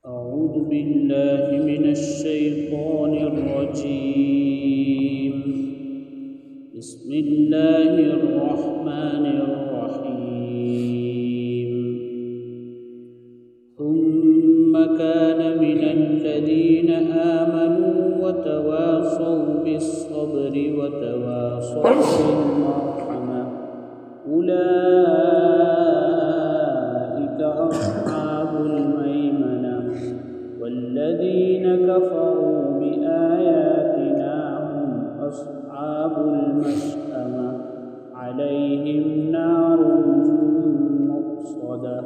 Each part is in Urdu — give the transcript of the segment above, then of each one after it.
أعوذ بالله من الشيطان الرجيم. بسم الله الرحمن الرحيم. ثم كان من الذين آمنوا وتواصوا بالصبر وتواصوا بالمرحمة أولئك أصحاب الميمنة والذين كفروا بآياتنا هم أصحاب المشأمة عليهم نار مؤصدة.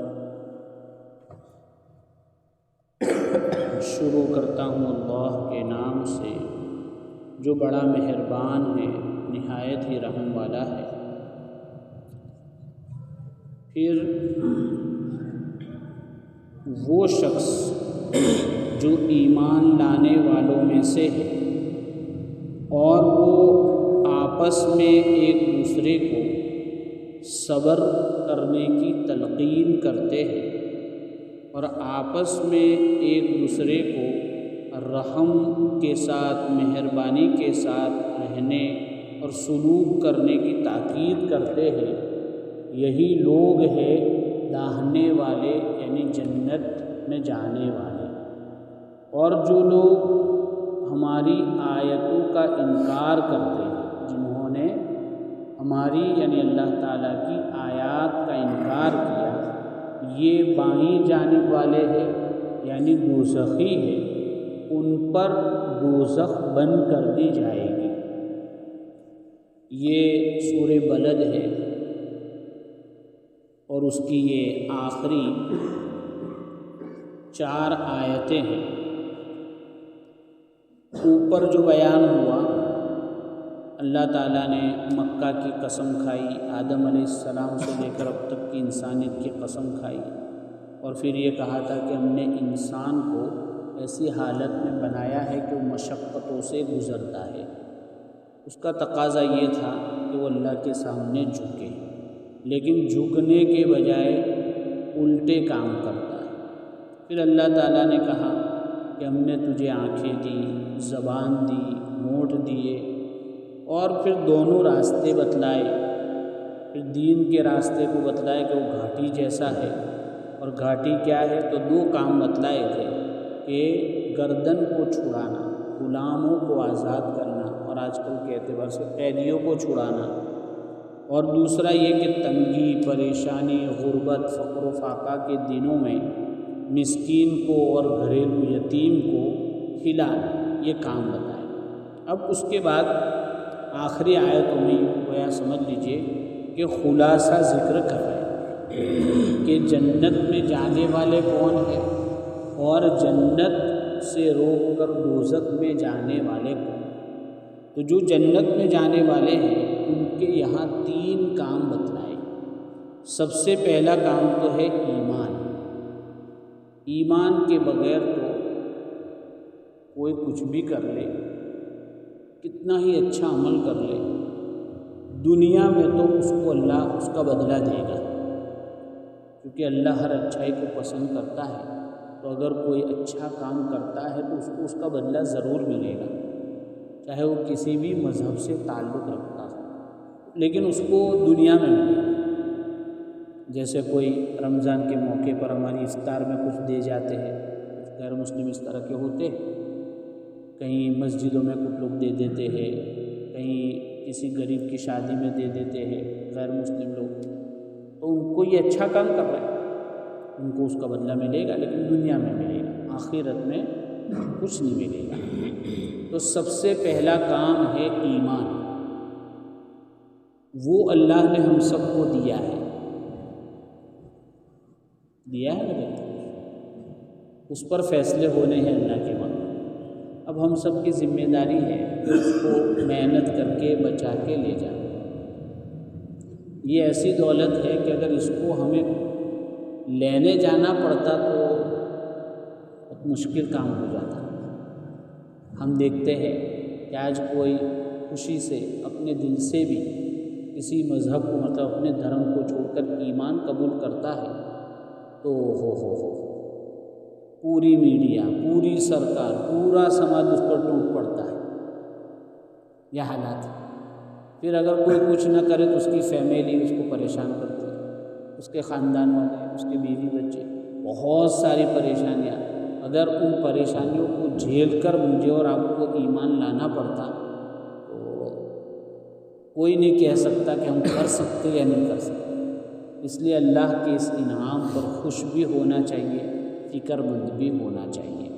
شروع کرتا ہوں اللہ کے نام سے جو بڑا مہربان ہے، نہایت ہی رحم والا ہے۔ پھر وہ شخص جو ایمان لانے والوں میں سے ہے اور وہ آپس میں ایک دوسرے کو صبر کرنے کی تلقین کرتے ہیں اور آپس میں ایک دوسرے کو رحم کے ساتھ، مہربانی کے ساتھ رہنے اور سلوک کرنے کی تاکید کرتے ہیں، یہی لوگ ہیں داہنے والے، یعنی جنت میں جانے والے۔ اور جو لوگ ہماری آیتوں کا انکار کرتے ہیں، جنہوں نے ہماری یعنی اللہ تعالیٰ کی آیات کا انکار کیا، یہ بائیں جانب والے ہیں یعنی دوزخی ہے، ان پر دوزخ بند کر دی جائے گی۔ یہ سورہ بلد ہے اور اس کی یہ آخری 4 آیتیں ہیں۔ اوپر جو بیان ہوا، اللہ تعالیٰ نے مکہ کی قسم کھائی، آدم علیہ السلام سے لے کر اب تک کی انسانیت کی قسم کھائی، اور پھر یہ کہا تھا کہ ہم نے انسان کو ایسی حالت میں بنایا ہے کہ وہ مشقتوں سے گزرتا ہے۔ اس کا تقاضا یہ تھا کہ وہ اللہ کے سامنے جھکے، لیکن جھکنے کے بجائے الٹے کام کرتا ہے۔ پھر اللہ تعالیٰ نے کہا کہ ہم نے تجھے آنکھیں دی، زبان دی، ہونٹ دیے، اور پھر دونوں راستے بتلائے۔ پھر دین کے راستے کو بتلائے کہ وہ گھاٹی جیسا ہے، اور گھاٹی کیا ہے تو 2 کام بتلائے تھے کہ گردن کو چھڑانا، غلاموں کو آزاد کرنا، اور آج کل کے اعتبار سے قیدیوں کو چھڑانا، اور دوسرا یہ کہ تنگی، پریشانی، غربت، فقر و فاقہ کے دنوں میں مسکین کو اور گھریلو یتیم کو کھلانا، یہ کام بتائے۔ اب اس کے بعد آخری آیتوں میں گویا سمجھ لیجئے کہ خلاصہ ذکر کر رہے ہیں کہ جنت میں جانے والے کون ہیں اور جنت سے روک کر دوزخ میں جانے والے کون۔ تو جو جنت میں جانے والے ہیں ان کے یہاں 3 کام بتلائے۔ سب سے پہلا کام تو ہے ایمان۔ ایمان کے بغیر تو کوئی کچھ بھی کر لے، کتنا ہی اچھا عمل کر لے، دنیا میں تو اس کو اللہ اس کا بدلہ دے گا، کیونکہ اللہ ہر اچھائی کو پسند کرتا ہے۔ تو اگر کوئی اچھا کام کرتا ہے تو اس کو اس کا بدلہ ضرور ملے گا، چاہے وہ کسی بھی مذہب سے تعلق رکھتا ہو، لیکن اس کو دنیا میں ملے گا۔ جیسے کوئی رمضان کے موقع پر ہماری افطار میں کچھ دے جاتے ہیں، کچھ غیر مسلم اس طرح کے ہوتے ہیں، کہیں مسجدوں میں کچھ لوگ دے دیتے ہیں، کہیں کسی غریب کی شادی میں دے دیتے ہیں غیر مسلم لوگ، تو ان کو یہ اچھا کام کر رہے ہیں، ان کو اس کا بدلہ ملے گا، لیکن دنیا میں ملے گا، آخرت میں کچھ نہیں ملے گا۔ تو سب سے پہلا کام ہے ایمان، وہ اللہ نے ہم سب کو دیا ہے نا، اس پر فیصلے ہونے ہیں اللہ کے وقت۔ اب ہم سب کی ذمہ داری ہے کہ اس کو محنت کر کے بچا کے لے جائیں۔ یہ ایسی دولت ہے کہ اگر اس کو ہمیں لینے جانا پڑتا تو بہت مشکل کام ہو جاتا۔ ہم دیکھتے ہیں کہ آج کوئی خوشی سے اپنے دل سے بھی کسی مذہب کو مطلب اپنے دھرم کو چھوڑ کر ایمان قبول کرتا ہے تو ہو پوری میڈیا، پوری سرکار، پورا سماج اس پر ٹوٹ پڑتا ہے. یہ حالات ہے. پھر اگر کوئی کچھ نہ کرے تو اس کی فیملی اس کو پریشان کرتی ہے، اس کے خاندان والے، اس کے بیوی بچے، بہت ساری پریشانیاں. اگر ان پریشانیوں کو جھیل کر مجھے اور آپ کو ایمان لانا پڑتا تو کوئی نہیں کہہ سکتا کہ ہم کر سکتے یا نہیں کر سکتے. اس لیے اللہ کے اس انعام پر خوش بھی ہونا چاہیے، فکر مند بھی ہونا چاہیے.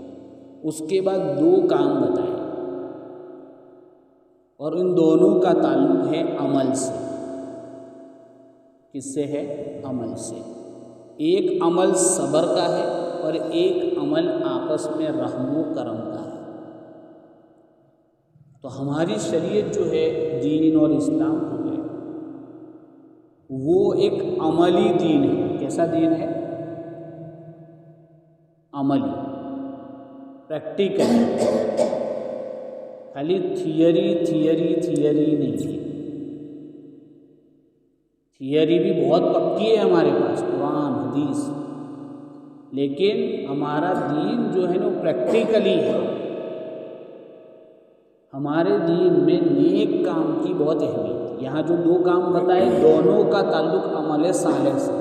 اس کے بعد 2 کام بتائے اور ان دونوں کا تعلق ہے عمل سے. کس سے ہے؟ عمل سے. ایک عمل صبر کا ہے اور ایک عمل آپس میں رحم و کرم کا ہے. تو ہماری شریعت جو ہے، دین اور اسلام جو ہے، وہ ایک عملی دین ہے. کیسا دین ہے؟ عملی، پریکٹیکل. خالی تھیوری نہیں ہے. تھیوری بھی بہت پکی ہے ہمارے پاس، قرآن حدیث، لیکن ہمارا دین جو ہے نا وہ پریکٹیکلی ہے. ہمارے دین میں نیک کام کی بہت اہمیت ہے. یہاں جو 2 کام بتائے دونوں کا تعلق عمل صالح سے.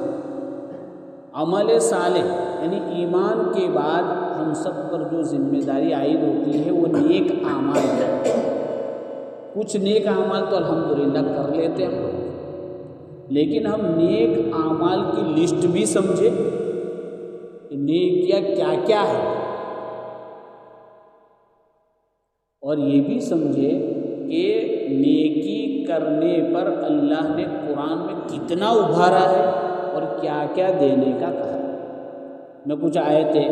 عمل صالح یعنی ایمان کے بعد ہم سب پر جو ذمہ داری عائد ہوتی ہے وہ نیک اعمال ہے. کچھ نیک اعمال تو الحمدللہ کر لیتے ہیں ہم، لیکن ہم نیک اعمال کی لسٹ بھی سمجھے کہ نیکیاں کیا کیا ہے، اور یہ بھی سمجھے کہ نیکی کرنے پر اللہ نے قرآن میں کتنا ابھارا ہے اور کیا کیا دینے کا کہا. میں کچھ آیتیں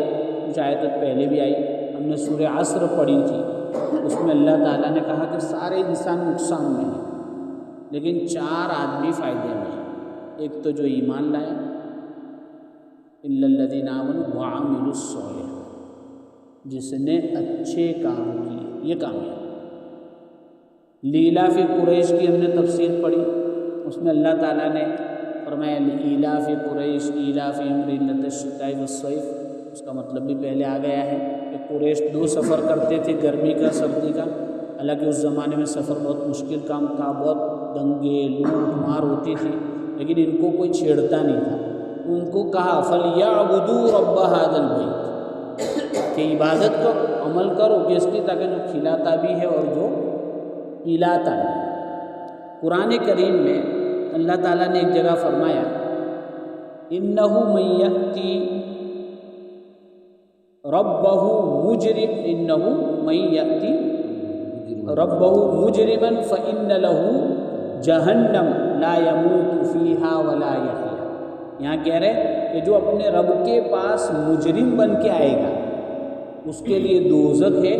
پہلے بھی آئی. ہم نے سورہ عصر پڑھی تھی، اس میں اللہ تعالیٰ نے کہا کہ سارے انسان نقصان میں ہیں لیکن 4 آدمی فائدے میں ہیں. ایک تو جو ایمان لائے، الا الذین آمنوا وعملوا الصالحات، جس نے اچھے کام کیے، یہ کامیاب. لیلاف قریش کی ہم نے تفسیر پڑھی، اس میں اللہ تعالیٰ نے فرمایا لیلاف قریش ایلافہم رحلۃ الشتاء والصیف. اس کا مطلب بھی پہلے آ گیا ہے کہ قریش 2 سفر کرتے تھے، گرمی کا، سردی کا. حالانکہ اس زمانے میں سفر بہت مشکل کام تھا، بہت دنگے لوٹ مار ہوتی تھی، لیکن ان کو کوئی چھیڑتا نہیں تھا. ان کو کہا فَلْيَعْبُدُوا رَبَّ هَذَا الْبَيْتِ، کہ عبادت کرو، عمل کرو کہ اس کی، تاکہ جو کھلاتا بھی ہے اور جو پلاتا بھی. قرآن کریم میں اللہ تعالیٰ نے ایک جگہ فرمایا اِنَّهُ مَن يَأْتِ رَبَّهُ مُجْرِمًا فَإِنَّ لَهُ جَهَنَّمَ لَا يَمُوتُ فِيهَا وَلَا يَحْيَا. یہاں کہہ رہے کہ جو اپنے رب کے پاس مجرم بن کے آئے گا اس کے لیے دوزخ ہے.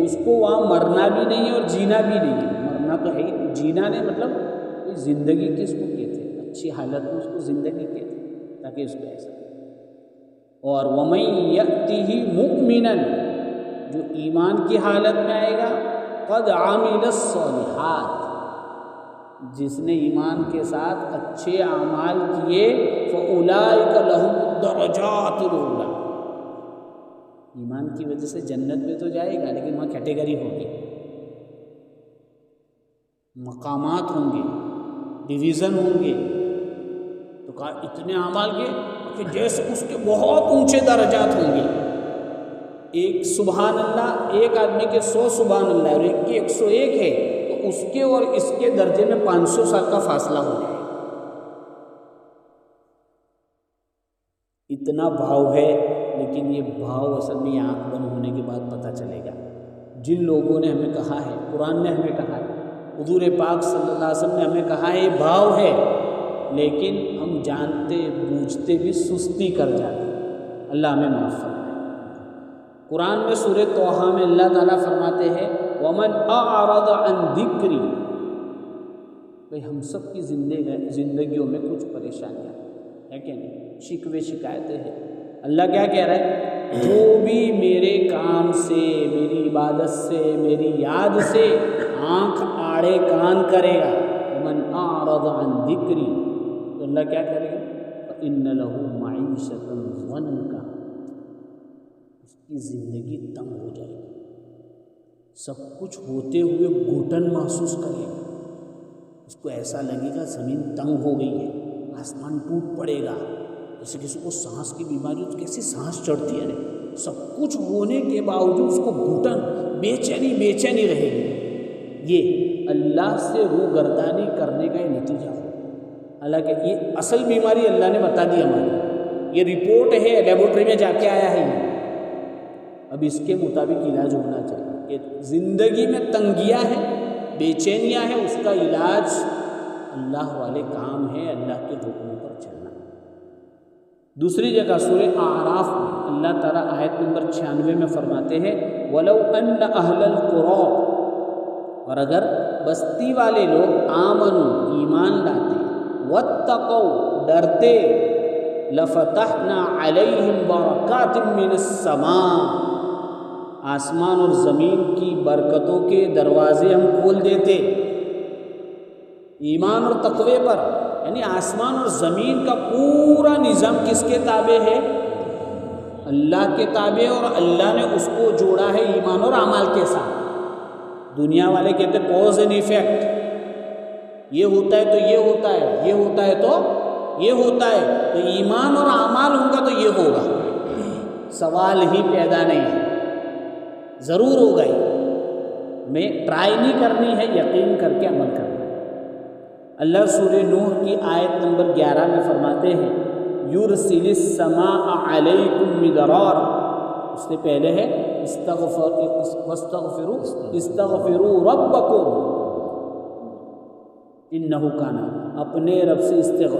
اس کو وہاں مرنا بھی نہیں ہے اور جینا بھی نہیں ہے. مرنا تو ہے ہی، جینا نہیں مطلب زندگی کس کو کہتے ہیں، اچھی حالت میں اس کو زندگی کہتے ہیں، تاکہ اس کو ایسا. اور وَمَن يَأْتِهِ مُؤْمِنًا، جو ایمان کی حالت میں آئے گا، قَدْ عَمِلَ الصَّالِحَاتِ، جس نے ایمان کے ساتھ اچھے اعمال کیے، فَأُولَٰئِكَ لَهُمُ الدَّرَجَاتُ الْعُلَىٰ. ایمان کی وجہ سے جنت میں تو جائے گا، لیکن وہاں کیٹیگری ہوگی، مقامات ہوں گے، ڈویژن ہوں گے. تو کہا اتنے اعمال کے کہ جیسے اس کے بہت اونچے درجات ہوں گے. ایک سبحان اللہ، ایک آدمی کے 100 سبحان اللہ اور ایک کے 101 ہے، تو اس کے اور اس کے درجے میں 500 سال کا فاصلہ ہو جائے. اتنا بھاؤ ہے، لیکن یہ بھاؤ اصل میں آنکھ بند ہونے کے بعد پتہ چلے گا. جن لوگوں نے ہمیں کہا ہے، قرآن نے ہمیں کہا ہے، حضور پاک صلی اللہ علیہ وسلم نے ہمیں کہا ہے یہ بھاؤ ہے، لیکن ہم جانتے بوجھتے بھی سستی کر جاتے. اللہ ہمیں معاف فرمائے. قرآن میں سورہ طٰہٰ میں اللہ تعالیٰ فرماتے ہیں وَمَنْ أَعْرَضَ عَنْ ذِكْرِي. بھئی ہم سب کی زندگیوں میں کچھ پریشانیاں ہیں کہ نہیں، شکوے شکایتیں ہیں. اللہ کیا کہہ رہا ہے؟ جو بھی میرے کام سے، میری عبادت سے، میری یاد سے آنکھ آڑے کان کرے گا، وَمَنْ أَعْرَضَ عَنْ ذِكْرِي، تو اللہ کیا کرے گا؟ فَإِنَّ لَهُ مَعِيشَةً ضَنْكَ، کی زندگی تنگ ہو جائے گی، سب کچھ ہوتے ہوئے گھٹن محسوس کرے گا، اس کو ایسا لگے گا زمین تنگ ہو گئی ہے، آسمان ٹوٹ پڑے گا. جیسے کسی کو سانس کی بیماری تو کیسی سانس چڑھتی ہے، سب کچھ ہونے کے باوجود اس کو گھٹن بے چینی رہے گی. یہ اللہ سے روگردانی کرنے کا یہ نتیجہ ہو. حالانکہ یہ اصل بیماری اللہ نے بتا دی ہماری، یہ رپورٹ ہے، لیبورٹری میں جا کے آیا ہے یہ. اب اس کے مطابق علاج ہونا چاہیے کہ زندگی میں تنگیاں ہیں، بے چینیاں ہیں، اس کا علاج اللہ والے کام ہے، اللہ کے حکموں پر چلنا. دوسری جگہ سورہ اعراف میں اللہ تعالیٰ آیت نمبر 96 میں فرماتے ہیں وَلَوْ أَنَّ أَهْلَ الْقُرَىٰ، اور اگر بستی والے لوگ آمنوا ایمان لاتے، وَاتَّقَوْا ڈرتے، لَفَتَحْنَا عَلَيْهِمْ بَرَكَاتٍ مِّنَ السَّمَاءِ آسمان اور زمین کی برکتوں کے دروازے ہم کھول دیتے. ایمان اور تقوی پر، یعنی آسمان اور زمین کا پورا نظام کس کے تابع ہے؟ اللہ کے تابع، اور اللہ نے اس کو جوڑا ہے ایمان اور اعمال کے ساتھ. دنیا والے کہتے ہیں پوز اینڈ ایفیکٹ، یہ ہوتا ہے تو یہ ہوتا ہے، یہ ہوتا ہے تو یہ ہوتا ہے. تو ایمان اور اعمال ہوں گا تو یہ ہوگا، سوال ہی پیدا نہیں ہے، ضرور ہوگا ہی. میں ٹرائی نہیں کرنی ہے، یقین کر کے عمل کرنا ہے. اللہ سورہ نوح کی آیت نمبر 11 میں فرماتے ہیں یرسل السماء علیکم مدرارا، اس سے پہلے ہے استغفروا ربکم انہ کان، اپنے رب سے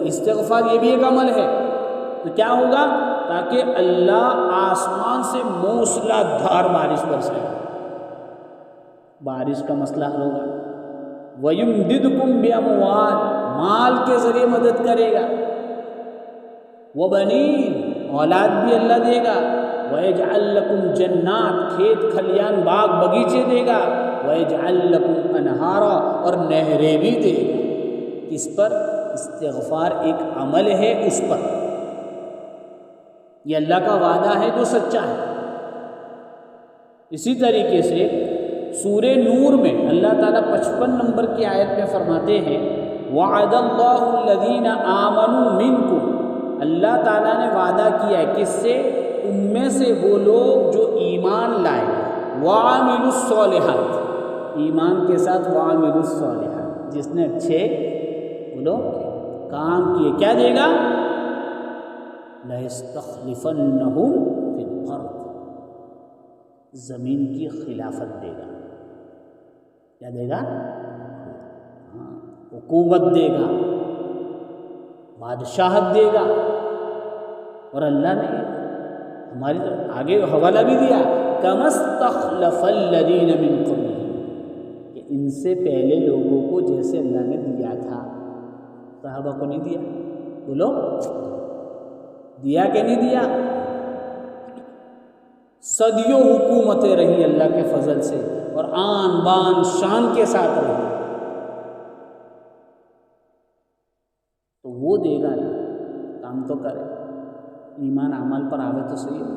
استغفار یہ بھی ایک عمل ہے. تو کیا ہوگا؟ تاکہ اللہ آسمان سے موسلا دھار بارش برسائے، بارش کا مسئلہ حل ہوگا. وَيُمْدِدْكُمْ بِأَمْوَالٍ، مال کے ذریعے مدد کرے گا. وَبَنِينَ، اولاد بھی اللہ دے گا. وَيَجْعَلْ لَكُمْ جَنَّاتٍ، کھیت کھلیان باغ بغیچے دے گا. وَيَجْعَلْ لَكُمْ أَنْهَارًا، اور نہریں بھی دے گا. کس پر؟ استغفار ایک عمل ہے، اس پر. یہ اللہ کا وعدہ ہے جو سچا ہے. اسی طریقے سے سورہ نور میں اللہ تعالیٰ 55 نمبر کی آیت میں فرماتے ہیں وَعَدَ اللَّهُ الَّذِينَ آمَنُوا مِنْكُمْ، اللہ تعالیٰ نے وعدہ کیا ہے کس سے؟ ان میں سے وہ لوگ جو ایمان لائے، وَعَمِلُوا الصَّالِحَاتِ، ایمان کے ساتھ وَعَمِلُوا الصَّالِحَاتِ، جس نے اچھے بولو کام کیے، کیا دے گا؟ لَيَسْتَخْلِفَنَّهُمْ فِي الْأَرْضِ، زمین کی خلافت دے گا. کیا دے گا؟ حکومت دے گا، بادشاہت دے گا. اور اللہ نے ہماری طرف آگے حوالہ بھی دیا كَمَا اسْتَخْلَفَ الَّذِينَ مِنْ قَبْلِهِمْ، کہ ان سے پہلے لوگوں کو جیسے اللہ نے دیا تھا، صحابہ کو نہیں دیا؟ بولو دیا کہ نہیں دیا؟ صدیوں حکومتیں رہی اللہ کے فضل سے، اور آن بان شان کے ساتھ رہی. تو وہ دے گا، کام تو کرے، ایمان عمل پر آوے تو صحیح ہو.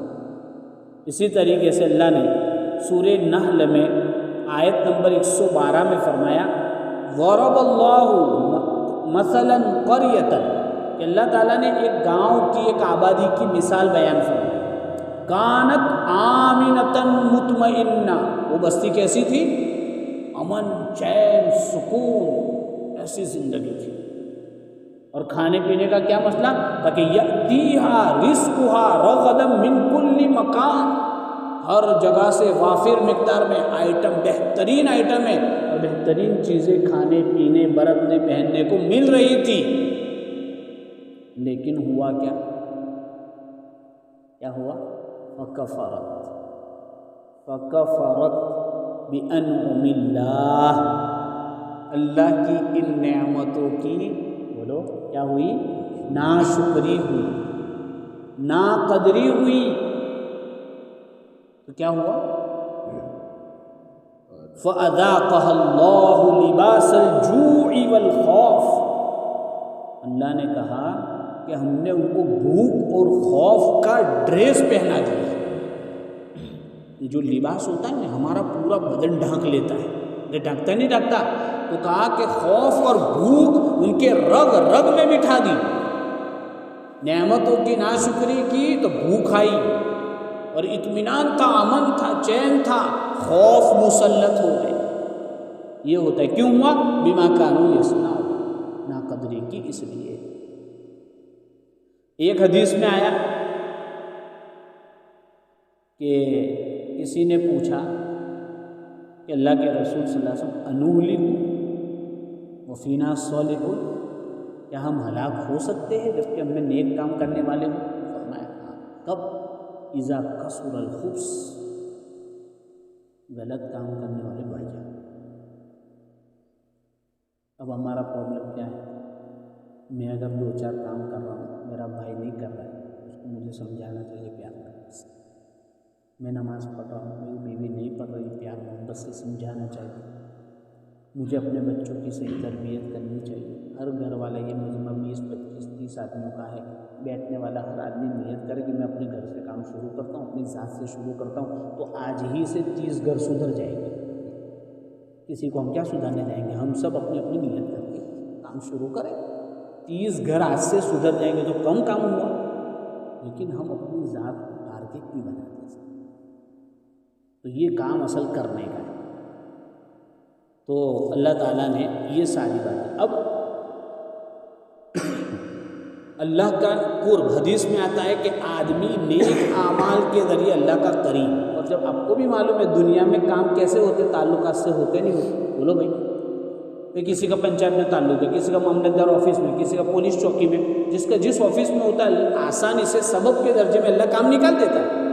اسی طریقے سے اللہ نے سورہ نحل میں آیت نمبر 112 میں فرمایا ضرب اللہ مثلا قریۃ، کہ اللہ تعالیٰ نے ایک گاؤں کی، ایک آبادی کی مثال بیان فرمائی. کانت آمنتاً مطمئنہ، وہ بستی کیسی تھی؟ امن، چین، سکون، ایسی زندگی تھی. اور کھانے پینے کا کیا مسئلہ؟ تاکہ یأتیہا رزقہا رغدا من کل مکان، ہر جگہ سے وافر مقدار میں آئٹم، بہترین آئٹم ہے، اور بہترین چیزیں کھانے پینے، برتنے پہننے کو مل رہی تھی. لیکن ہوا کیا؟ کیا ہوا؟ فکفرت بانعم اللہ، اللہ کی ان نعمتوں کی بولو کیا ہوئی؟ ناشکری ہوئی، ناقدری ہوئی. تو کیا ہوا؟ فَأَذَاقَهَا اللَّهُ لِبَاسَ الْجُوعِ وَالْخَوْفِ، اللہ نے کہا کہ ہم نے ان کو بھوک اور خوف کا ڈریس پہنا دیا. یہ جو لباس ہوتا ہے نا ہمارا پورا بدن ڈھانک لیتا ہے، یہ ڈھانکتا نہیں ڈھانکتا؟ تو کہا کہ خوف اور بھوک ان کے رگ رگ میں بٹھا دی، نعمتوں کی ناشکری کی تو بھوک آئی، اور اطمینان تھا، امن تھا، چین تھا، خوف مسلط ہو گئے۔ یہ ہوتا ہے کیوں ہوا؟ بما کانوا یصنعون، ناقدری کی اس لیے۔ ایک حدیث میں آیا کہ کسی نے پوچھا کہ اللہ کے رسول صلی اللہ علیہ وسلم انہلک وفینا صالحون، کیا ہم ہلاک ہو سکتے ہیں جبکہ ہم میں نیک کام کرنے والے ہوں؟ فرمایا ہاں، کب؟ اذا کثر الخبث، غلط کام کرنے والے بڑھ جائیں۔ اب ہمارا پرابلم کیا ہے؟ میں اگر 2-4 کام کر رہا ہوں، میرا بھائی نہیں کر رہا ہے، اس کو مجھے سمجھانا چاہیے پیار کرنے سے۔ میں نماز پڑھ رہا ہوں، میری بیوی نہیں پڑھ رہی، پیار محبت سے سمجھانا چاہیے۔ مجھے اپنے بچوں کی صحیح تربیت کرنی چاہیے۔ ہر گھر والا یہ مجمع 20-25-30 آدمیوں کا ہے، بیٹھنے والا ہر آدمی نیت کرے کہ میں اپنے گھر سے کام شروع کرتا ہوں، اپنی ذات سے شروع کرتا ہوں، تو آج ہی سے 30 گھر سدھر جائیں گے۔ کسی کو ہم کیا سدھارنے جائیں گے؟ ہم سب اپنی اپنی نیت کر کے کام شروع کریں، 30 گھر آج سے سدھر جائیں گے تو کم کام ہوا۔ لیکن ہم اپنی ذات کو ٹارگیٹ نہیں بناتے، تو یہ کام اصل کرنے کا ہے۔ تو اللہ تعالیٰ نے یہ ساری باتیں، اب اللہ کا قرب حدیث میں آتا ہے کہ آدمی نیک اعمال کے ذریعے اللہ کا قریب، اور جب آپ کو بھی معلوم ہے دنیا میں کام کیسے ہوتے، تعلقات سے ہوتے نہیں ہوتے، بولو بھائی، کہ کسی کا پنچایت میں تعلق ہے، کسی کا معاملتدار آفس میں، کسی کا پولیس چوکی میں، جس آفس میں ہوتا ہے آسانی سے سبب کے درجے میں اللہ کام نکال دیتا ہے۔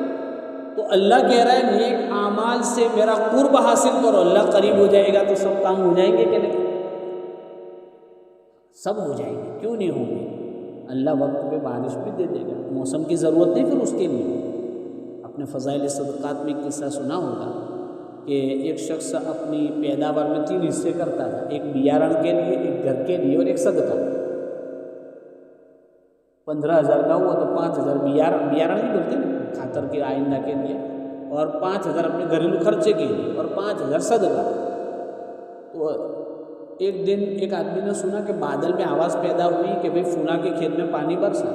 تو اللہ کہہ رہا ہے نیک اعمال سے میرا قرب حاصل کرو، اللہ قریب ہو جائے گا تو سب کام ہو جائیں گے کہ نہیں؟ سب ہو جائیں گے، کیوں نہیں ہوں گے؟ اللہ وقت پہ بارش بھی دے دے گا، موسم کی ضرورت نہیں پھر اس کے لیے۔ اپنے فضائل صدقات میں ایک قصہ سنا ہوگا کہ ایک شخص اپنی پیداوار میں 3 حصے کرتا تھا، ایک بیارن کے لیے، ایک گھر کے لیے اور ایک صدقہ۔ 15,000 کا ہوا تو 5,000 بیارن نہیں بولتے نا، کھاتر کے آئندہ کے لیے، اور 5,000 اپنے گھریلو خرچے کے لیے، اور 5,000 صدقہ۔ تو ایک دن ایک آدمی نے سنا کہ بادل میں آواز پیدا ہوئی کہ بھئی فلاں کے کھیت میں پانی برسا۔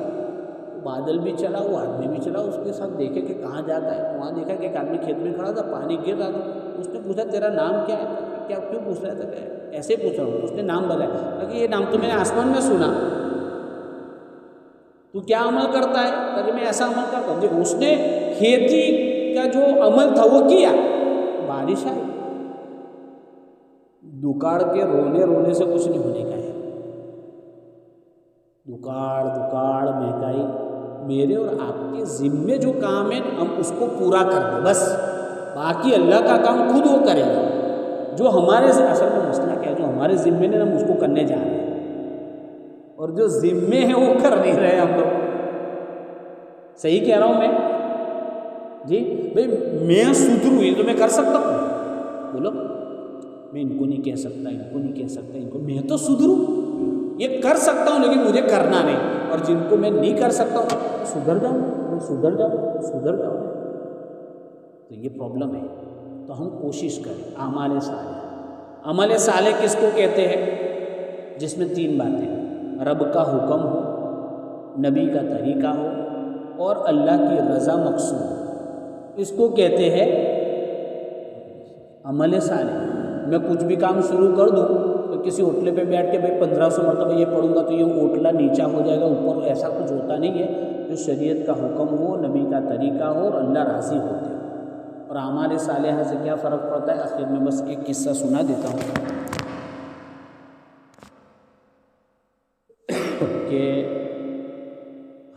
بادل بھی چلا، وہ آدمی بھی چلا، اس کے ساتھ دیکھے کہ کہاں جاتا ہے۔ وہاں دیکھا کہ ایک آدمی کھیت میں کھڑا تھا، پانی گر رہا تھا۔ اس نے پوچھا تیرا نام کیا ہے؟ کیا کیوں پوچھ رہا تھا؟ کہ ایسے پوچھ رہا ہوں۔ اس نے نام بتایا کہ یہ نام تو میں نے آسمان میں سنا، تو کیا عمل کرتا ہے؟ کہ میں ایسا عمل کرتا ہوں۔ دیکھ اس نے کھیتی کا جو عمل تھا وہ کیا، بارش آئی، دکاڑ کے رونے سے کچھ نہیں ہونے کا ہے۔ دکاڑ مہنگائی، میرے اور آپ کے ذمے جو کام ہے ہم اس کو پورا کر دیں بس، باقی اللہ کا کام خود وہ کرے گا۔ جو ہمارے اصل میں مسئلہ کیا ہے، جو ہمارے ذمے نے ہم اس کو کرنے جا رہے ہیں، اور جو ذمے ہیں وہ کر نہیں رہے ہم لوگ۔ صحیح کہہ رہا ہوں میں؟ جی بھائی میں سدھروں یہ تو میں کر سکتا ہوں، بولو میں ان کو نہیں کہہ سکتا، ان کو نہیں کہہ سکتا، ان کو، میں تو سدھروں، یہ کر سکتا ہوں لیکن مجھے کرنا نہیں، اور جن کو میں نہیں کر سکتا ہوں سدھر جاؤں۔ تو یہ پرابلم ہے۔ تو ہم کوشش کریں اعمال صالح۔ عمل صالح کس کو کہتے ہیں؟ جس میں 3 باتیں ہیں، رب کا حکم ہو، نبی کا طریقہ ہو، اور اللہ کی رضا مقصود ہو، اس کو کہتے ہیں عمل صالح۔ میں کچھ بھی کام شروع کر دوں تو کسی ہوٹلے پہ بیٹھ کے بھائی 1500 مرتبہ یہ پڑھوں گا تو یہ ہوٹلا نیچا ہو جائے گا اوپر، ایسا کچھ ہوتا نہیں ہے۔ جو شریعت کا حکم ہو، نبی کا طریقہ ہو، اور اللہ راضی ہوتے ہو۔ اور اعمال صالحہ سے کیا فرق پڑتا ہے؟ آخر میں بس ایک قصہ سنا دیتا ہوں کہ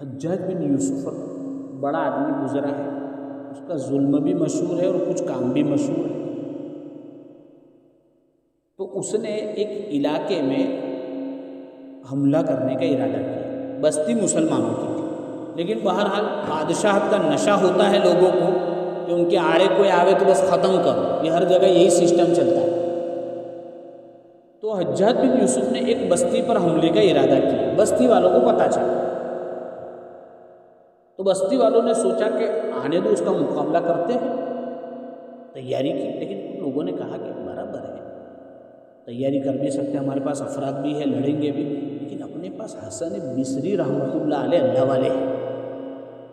حجاج بن یوسف بڑا آدمی گزرا ہے، اس کا ظلم بھی مشہور ہے اور کچھ کام بھی مشہور ہے۔ تو اس نے ایک علاقے میں حملہ کرنے کا ارادہ کیا، بستی مسلمانوں کی تھی، لیکن بہرحال بادشاہت کا نشہ ہوتا ہے لوگوں کو کہ ان کے آڑے کوئی آوے تو بس ختم کرو، یہ ہر جگہ یہی سسٹم چلتا ہے۔ تو حجاج بن یوسف نے ایک بستی پر حملے کا ارادہ کیا، بستی والوں کو پتہ چلا، تو بستی والوں نے سوچا کہ آنے دو اس کا مقابلہ کرتے ہیں۔ تیاری کی، لیکن لوگوں نے کہا کہ برابر ہے، تیاری کر بھی سکتے ہیں، ہمارے پاس افراد بھی ہے، لڑیں گے بھی، لیکن اپنے پاس حسن بصری رحمۃ اللہ علیہ اللہ والے ہیں،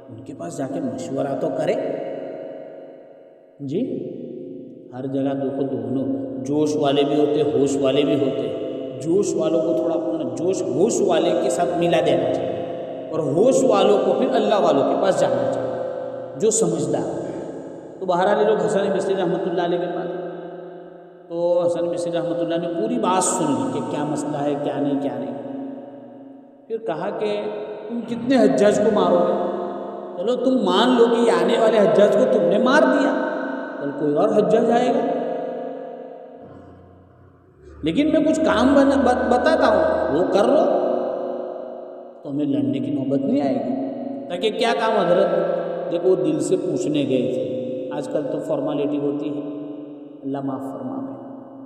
ان کے پاس جا کے مشورہ تو کرے۔ جی ہر جگہ دیکھو دونوں جوش والے بھی ہوتے، ہوش والے بھی ہوتے، جوش والوں کو تھوڑا اپنا جوش ہوش والے کے ساتھ ملا دینا چاہیے، اور ہوش والوں کو پھر اللہ والوں کے پاس جانا چاہیے جو سمجھدار۔ تو بہرحال لوگ حسن بصری رحمۃ اللہ علیہ کے پاس، تو حسن بصری رحمۃ اللہ نے پوری بات سن لی کہ کیا مسئلہ ہے، کیا نہیں کیا نہیں۔ پھر کہا کہ تم کتنے حجاج کو مارو گے؟ چلو تم مان لو کہ یہ آنے والے حجاج کو تم نے مار دیا، کل کوئی اور حجاج آئے گا، لیکن میں کچھ کام بتاتا ہوں وہ کر لو تو ہمیں لڑنے کی نوبت نہیں آئے گی۔ تاکہ کیا کام حضرت؟ دیکھو وہ دل سے پوچھنے گئے تھے، آج کل تو فارمیلٹی ہوتی ہے، اللہ معاف فرمائے،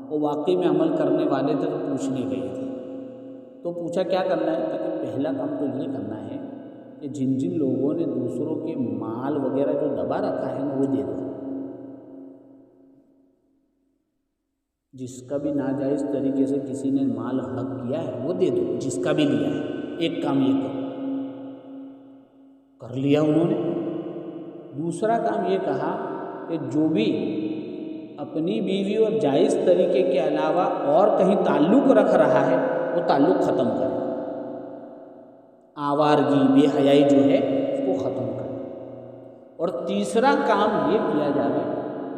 وہ واقعی میں عمل کرنے والے تھے تو پوچھنے گئے تھے، تو پوچھا کیا کرنا ہے؟ تاکہ پہلا کام تو یہ کرنا ہے کہ جن جن لوگوں نے دوسروں کے مال وغیرہ جو دبا رکھا ہے وہ دے دو، جس کا بھی ناجائز طریقے سے کسی نے مال ہڑپ کیا ہے وہ دے دو، جس کا بھی لیا ہے، ایک کام یہ کرو، کر لیا انہوں نے۔ دوسرا کام یہ کہا کہ جو بھی اپنی بیوی اور جائز طریقے کے علاوہ اور کہیں تعلق رکھ رہا ہے وہ تعلق ختم کرے، آوارگی بے حیائی جو ہے اس کو ختم کرے۔ اور تیسرا کام یہ کیا جائے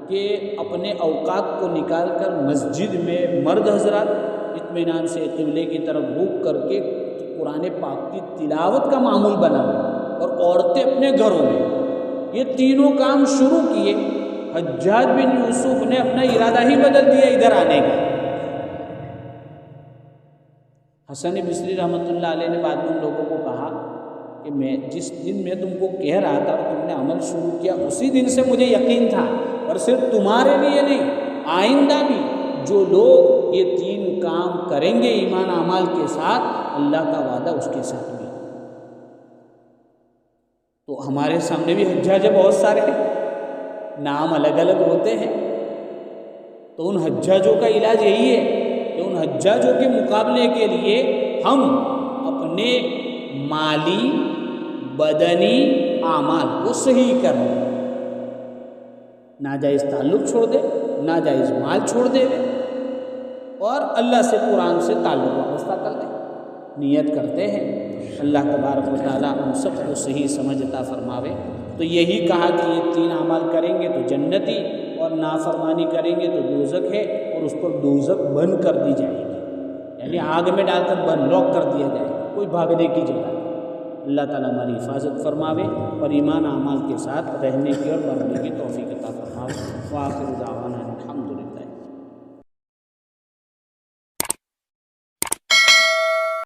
کہ اپنے اوقات کو نکال کر مسجد میں مرد حضرات اطمینان سے قبلے کی طرف رخ کر کے قرآن پاک کی تلاوت کا معمول بنائیں، اور عورتیں اپنے گھروں میں۔ یہ تینوں کام شروع کیے، حجاج بن یوسف نے اپنا ارادہ ہی بدل دیا ادھر آنے کا۔ حسن بصری رحمۃ اللہ علیہ نے بعد میں ان لوگوں کو کہا کہ میں جس دن میں تم کو کہہ رہا تھا اور تم نے عمل شروع کیا، اسی دن سے مجھے یقین تھا، اور صرف تمہارے لیے نہیں، آئندہ بھی جو لوگ یہ تین کام کریں گے ایمان اعمال کے ساتھ، اللہ کا وعدہ اس کے ساتھ بھی۔ تو ہمارے سامنے بھی حجاج بہت سارے ہیں، نام الگ الگ ہوتے ہیں، تو ان حجاجوں کا علاج یہی ہے کہ ان حجاجوں کے مقابلے کے لیے ہم اپنے مالی بدنی اعمال کو صحیح کر لیں، ناجائز تعلق چھوڑ دے، ناجائز مال چھوڑ دے اور اللہ سے قرآن سے تعلق وابستہ کر دے۔ نیت کرتے ہیں اللہ تبارک و تعالیٰ ہم سب کو صحیح سمجھ عطا فرماوے۔ تو یہی کہا کہ یہ تین اعمال کریں گے تو جنتی، اور نافرمانی کریں گے تو دوزخ ہے، اور اس پر دوزخ بند کر دی جائے گی، یعنی آگ میں ڈال کر بند لاک کر دیا جائے گا، کوئی بھاگنے کی جگہ نہیں۔ اللہ تعالیٰ ہماری حفاظت فرماوے اور ایمان اعمال کے ساتھ رہنے کی اور مرنے کی توفیق عطا فرماوے۔ وآخر دعوانا